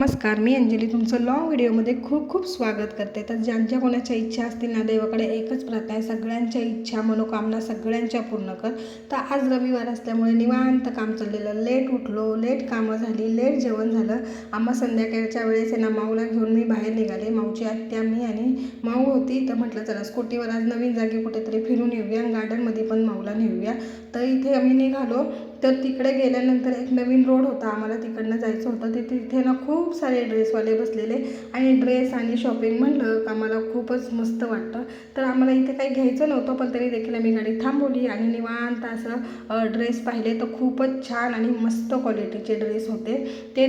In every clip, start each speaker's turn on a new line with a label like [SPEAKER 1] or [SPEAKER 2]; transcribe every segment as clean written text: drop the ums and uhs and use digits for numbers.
[SPEAKER 1] नमस्कार, मी अंजली तुमचं लॉंग व्हिडिओमध्ये खूप खूप स्वागत करते. तर ज्यांच्या कोणाच्या इच्छा असतील ना, देवाकडे एकच प्रार्थना आहे, सगळ्यांच्या इच्छा मनोकामना सगळ्यांच्या पूर्ण कर. तर आज रविवार असल्यामुळे निवांत काम चाललेलं, लेट उठलो, लेट कामं झाली, लेट जेवण झालं. आम्हा संध्याकाळच्या वेळेस आहे ना, माऊला घेऊन मी बाहेर निघाले. माऊची आत्या, मी आणि माऊ होती. तर म्हटलं चला स्कूटीवर आज नवीन जागी कुठेतरी फिरून येऊया, गार्डनमध्ये पण माऊला नेऊया. तर इथे आम्ही निघालो. तर तिकडे गेल्यानंतर एक नवीन रोड होता, आम्हाला तिकडनं जायचं होतं. तिथे ना खूप सारे ड्रेसवाले बसलेले आणि ड्रेस आणि शॉपिंग म्हणलं का मला खूपच मस्त वाटतं. तर आम्हाला इथे काही घ्यायचं नव्हतं, पण तरी देखील आम्ही गाडी थांबवली आणि निवांत असं ड्रेस पाहिले. तर खूपच छान आणि मस्त क्वालिटीचे ड्रेस होते. ते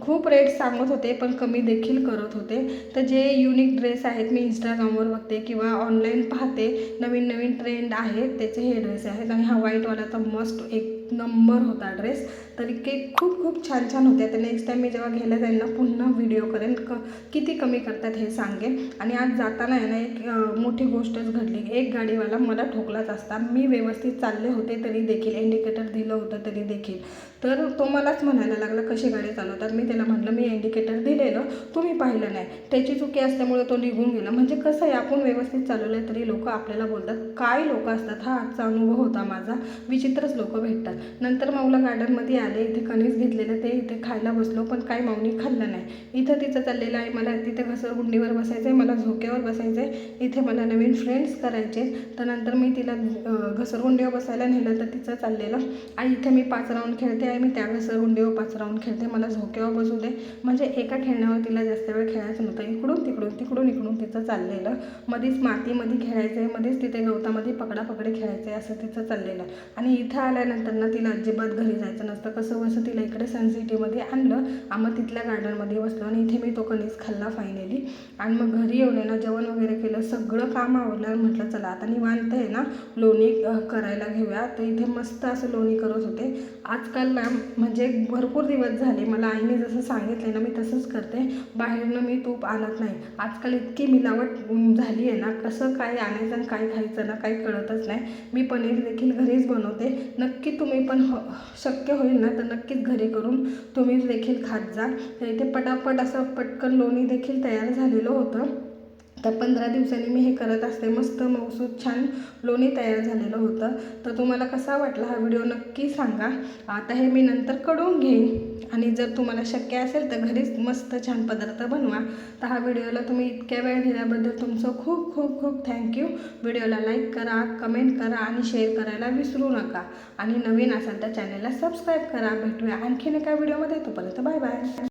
[SPEAKER 1] खूप रेट सांगत होते, पण कमी देखील करत होते. तर जे युनिक ड्रेस आहेत, मी इंस्टाग्रामवर बघते किंवा ऑनलाईन पाहते, नवीन नवीन ट्रेंड आहे त्याचे हे ड्रेस आहेत. आणि हा व्हाईटवाला तर मस्त एक नंबर होता ड्रेस. तर इतके खूप खूप छान छान होते. तर नेक्स्ट टाईम मी जेव्हा घ्यायला जाईल ना, पुन्हा व्हिडिओ करेन किती कमी करतात हे सांगेन. आणि आज जाताना आहे ना, एक मोठी गोष्टच घडली. एक गाडीवाला मला ठोकलाच असता, मी व्यवस्थित चालले होते तरी देखील, इंडिकेटर दिलं होतं तरी देखील. तर तो मलाच म्हणायला लागला कशी गाडी चालवतात. मी त्याला म्हटलं मी इंडिकेटर दिलेलं, तुम्ही पाहिलं नाही. त्याची चुकी असल्यामुळे तो निघून गेला. म्हणजे कसं आहे, आपण व्यवस्थित चालवलं तरी लोक आपल्याला बोलतात. काय लोक असतात, हा आजचा अनुभव होता माझा. विचित्रच लोक भेटतात. नंतर माऊला गार्डनमध्ये आले, इथे कणीस घेतलेलं ते इथे खायला बसलो, पण काही माऊनी खाल्लं नाही. इथं तिचं चाललेलं आहे, मला तिथे घसरगुंडीवर बसायचं आहे, मला झोक्यावर बसायचं आहे, इथे मला नवीन फ्रेंड्स करायचे. तर नंतर मी तिला घसरगुंडीवर बसायला नेलं, तर तिचं चाललेलं आणि इथे मी 5 राऊंड खेळते आहे, मी त्या घसरगुंडीवर 5 राऊंड खेळते, मला झोक्यावर बसू दे. म्हणजे एका खेळण्यावर तिला जास्त वेळ खेळायचं नव्हतं. इकडून तिकडून तिकडून इकडून तिचं चाललेलं. मध्येच मातीमध्ये खेळायचं आहे, मध्येच तिथे गवतामध्ये पकडापकडी खेळायचं आहे, असं तिचं चाललेलं. आणि इथं आल्यानंतर ना तिला अजिबात घरी जायचं नसतं. कसं बसं तिला इकडे सनसिटीमध्ये आणलं, आम्ही तिथल्या गार्डनमध्ये बसलो आणि इथे मी तो कणीस खाल्ला फायनली. आणि मग घरी येऊन ना जेवण वगैरे केलं, सगळं काम आवडलं. म्हटलं चला आता निवांत आहे ना, लोणी करायला घेऊया. तर इथे मस्त असं लोणी करत होते. आजकाल ना म्हणजे भरपूर दिवस झाले, मला आईने जसं सांगितलं ना मी तसंच करते. बाहेरनं मी तूप आणत नाही. आजकाल इतकी मिलावट झाली आहे ना, कसं काय आणायचं आणि काय खायचं ना काही कळतच नाही. मी पनीर देखील घरीच बनवते. नक्की तुम्ही पण शक्य होईल ना तर नक्कीच घरी करून तुम्ही देखील खात जा. तर इथे पटापट असं पटकन लोणी देखील तयार झालेलं होतं. तर 15 दिवसांनी मी हे करत असते. मस्त मऊसूद छान लोणी तयार झालेलं होतं. तर तुम्हाला कसा वाटला हा व्हिडिओ नक्की सांगा. आता हे मी नंतर कढून घेईन आणि जर तुम्हाला शक्य असेल तर घरीच मस्त छान पदार्थ बनवा. तर हा व्हिडिओला तुम्ही इतक्या वेळ दिल्याबद्दल तुमचं खूप खूप खूप थँक्यू. व्हिडिओला लाईक करा, कमेंट करा आणि शेअर करायला विसरू नका. आणि नवीन असाल तर चॅनलला सबस्क्राईब करा. भेटूया आणखीन एका व्हिडिओमध्ये. तोपर्यंत बाय बाय.